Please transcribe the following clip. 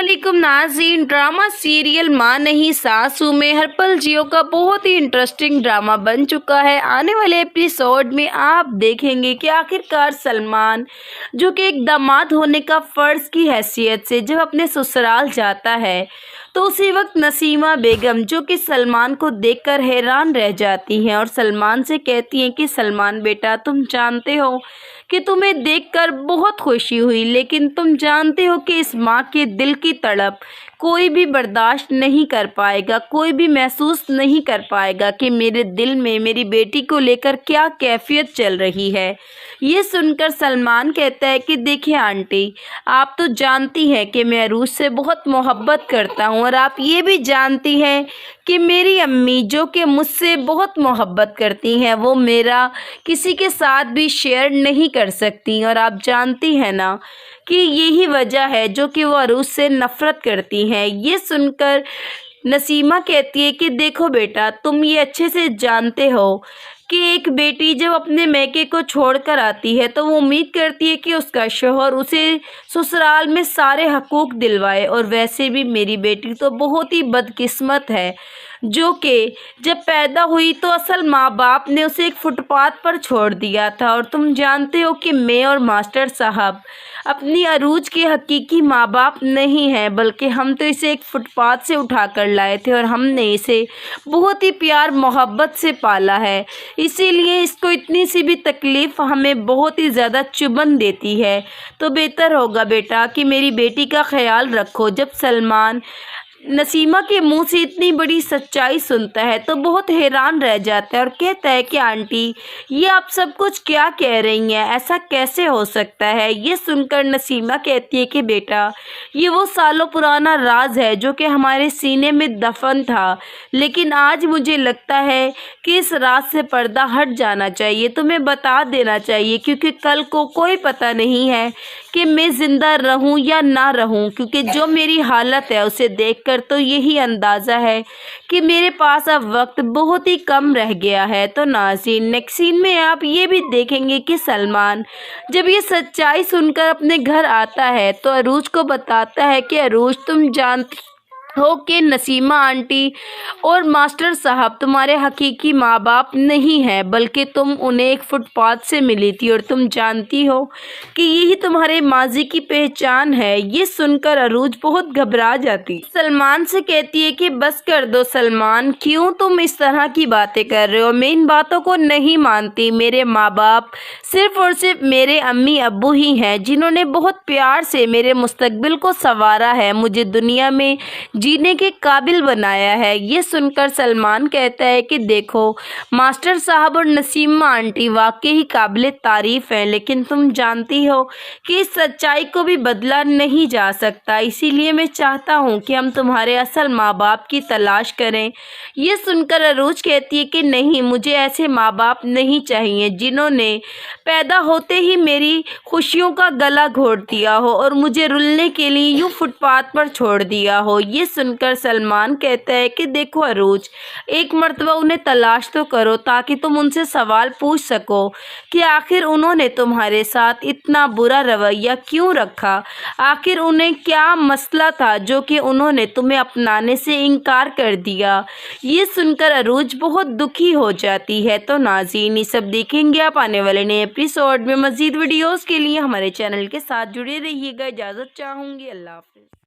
अस्सलामुअलैकुम नाज़रीन। Drama serial माँ नहीं सासू में हर पल जियो का बहुत ही इंटरेस्टिंग ड्रामा बन चुका है। आने वाले एपिसोड में आप देखेंगे कि आखिरकार सलमान, जो कि एक दामाद होने का फ़र्ज़ की हैसियत से जब अपने ससुराल जाता है, तो उसी वक्त नसीमा बेगम, जो कि सलमान को देखकर हैरान रह जाती हैं और सलमान से कहती हैं कि सलमान बेटा, तुम जानते हो कि तुम्हें देखकर बहुत खुशी हुई, लेकिन तुम जानते हो कि इस माँ के दिल की तड़प कोई भी बर्दाश्त नहीं कर पाएगा, कोई भी महसूस नहीं कर पाएगा कि मेरे दिल में मेरी बेटी को लेकर क्या कैफियत चल रही है। ये सुनकर सलमान कहता है कि देखिए आंटी, आप तो जानती हैं कि मैं अरूज से बहुत मोहब्बत करता हूँ और आप ये भी जानती हैं कि मेरी अम्मी, जो कि मुझसे बहुत मोहब्बत करती हैं, वो मेरा किसी के साथ भी शेयर नहीं कर सकती और आप जानती हैं ना कि यही वजह है जो कि वो अरूज से नफ़रत करती हैं। ये सुनकर नसीमा कहती है कि देखो बेटा, तुम ये अच्छे से जानते हो कि एक बेटी जब अपने मैके को छोड़कर आती है तो वो उम्मीद करती है कि उसका शौहर उसे ससुराल में सारे हकूक़ दिलवाए। और वैसे भी मेरी बेटी तो बहुत ही बदकिस्मत है, जो कि जब पैदा हुई तो असल माँ बाप ने उसे एक फुटपाथ पर छोड़ दिया था। और तुम जानते हो कि मैं और मास्टर साहब अपनी अरूज के हकीकी माँ बाप नहीं हैं, बल्कि हम तो इसे एक फुटपाथ से उठा कर लाए थे और हमने इसे बहुत ही प्यार मोहब्बत से पाला है। इसीलिए इसको इतनी सी भी तकलीफ़ हमें बहुत ही ज़्यादा चुभन देती है। तो बेहतर होगा बेटा कि मेरी बेटी का ख्याल रखो। जब सलमान नसीमा के मुंह से इतनी बड़ी सच्चाई सुनता है तो बहुत हैरान रह जाता है और कहता है कि आंटी, ये आप सब कुछ क्या कह रही हैं, ऐसा कैसे हो सकता है। ये सुनकर नसीमा कहती है कि बेटा, ये वो सालों पुराना राज है जो कि हमारे सीने में दफन था, लेकिन आज मुझे लगता है कि इस राज से पर्दा हट जाना चाहिए, तुम्हें बता देना चाहिए, क्योंकि कल को कोई पता नहीं है कि मैं ज़िंदा रहूं या ना रहूं। क्योंकि जो मेरी हालत है उसे देखकर तो यही अंदाज़ा है कि मेरे पास अब वक्त बहुत ही कम रह गया है। तो नाज़रीन, नेक्स्ट सीन में आप ये भी देखेंगे कि सलमान जब ये सच्चाई सुनकर अपने घर आता है तो अरूज को बताता है कि अरूज, तुम जानती हो कि नसीमा आंटी और मास्टर साहब तुम्हारे हकीकी माँ बाप नहीं हैं, बल्कि तुम उन्हें एक फुटपाथ से मिली थी और तुम जानती हो कि यही तुम्हारे माजी की पहचान है। ये सुनकर अरूज बहुत घबरा जाती, सलमान से कहती है कि बस कर दो सलमान, क्यों तुम इस तरह की बातें कर रहे हो, मैं इन बातों को नहीं मानती। मेरे माँ बाप सिर्फ़ और सिर्फ मेरे अम्मी अब्बू ही हैं, जिन्होंने बहुत प्यार से मेरे मुस्तकबिल को संवारा है, मुझे दुनिया में जीने के काबिल बनाया है। ये सुनकर सलमान कहता है कि देखो मास्टर साहब और नसीमा आंटी वाकई ही काबिल तारीफ़ हैं, लेकिन तुम जानती हो कि इस सच्चाई को भी बदला नहीं जा सकता, इसीलिए मैं चाहता हूँ कि हम तुम्हारे असल माँ बाप की तलाश करें। ये सुनकर अरूज कहती है कि नहीं, मुझे ऐसे माँ बाप नहीं चाहिए जिन्होंने पैदा होते ही मेरी खुशियों का गला घोट दिया हो और मुझे रुलने के लिए यूँ फुटपाथ पर छोड़ दिया हो। ये सुनकर सलमान कहता है कि देखो अरूज, एक मर्तबा उन्हें तलाश तो करो ताकि तुम उनसे सवाल पूछ सको कि आखिर उन्होंने तुम्हारे साथ इतना बुरा रवैया क्यों रखा, आखिर उन्हें क्या मसला था जो कि उन्होंने तुम्हें अपनाने से इनकार कर दिया। ये सुनकर अरूज बहुत दुखी हो जाती है। तो नाज़रीन, ये सब देखेंगे आप आने वाले नए एपिसोड में। मज़ीद वीडियोज़ के लिए हमारे चैनल के साथ जुड़े रहिएगा। इजाज़त चाहूँगी। अल्लाह हाफ़िज़।